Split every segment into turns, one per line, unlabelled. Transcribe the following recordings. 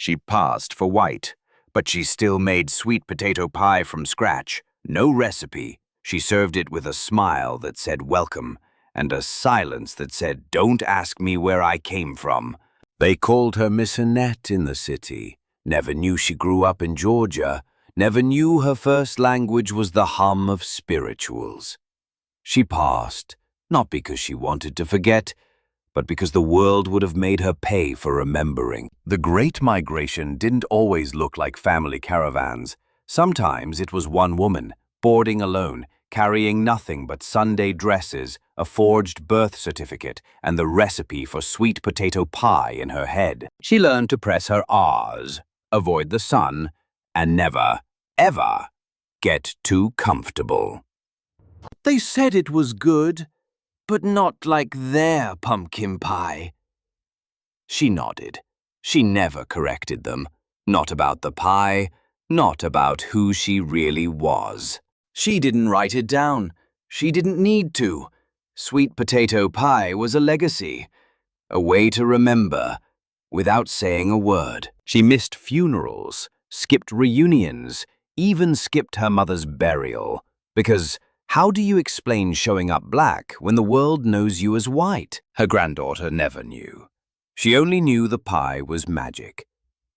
She passed for white, but she still made sweet potato pie from scratch. No recipe. She served it with a smile that said welcome, and a silence that said, "Don't ask me where I came from." They called her Miss Annette in the city. Never knew she grew up in Georgia. Never knew her first language was the hum of spirituals. She passed, not because she wanted to forget, but because the world would have made her pay for remembering. The Great Migration didn't always look like family caravans. Sometimes it was one woman, boarding alone, carrying nothing but Sunday dresses, a forged birth certificate, and the recipe for sweet potato pie in her head. She learned to press her R's, avoid the sun, and never, ever get too comfortable. They said it was good, but not like their pumpkin pie. She nodded. She never corrected them. Not about the pie, not about who she really was. She didn't write it down. She didn't need to. Sweet potato pie was a legacy, a way to remember, without saying a word. She missed funerals, skipped reunions, even skipped her mother's burial. Because how do you explain showing up black when the world knows you as white? Her granddaughter never knew. She only knew the pie was magic.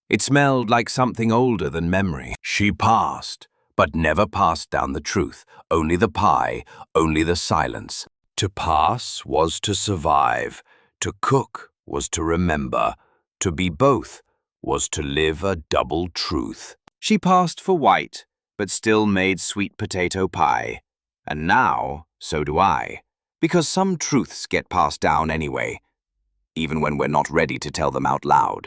It smelled like something older than memory. She passed, but never passed down the truth. Only the pie, only the silence. To pass was to survive. To cook was to remember. To be both was to live a double truth. She passed for white, but still made sweet potato pie. And now, so do I. Because some truths get passed down anyway, even when we're not ready to tell them out loud.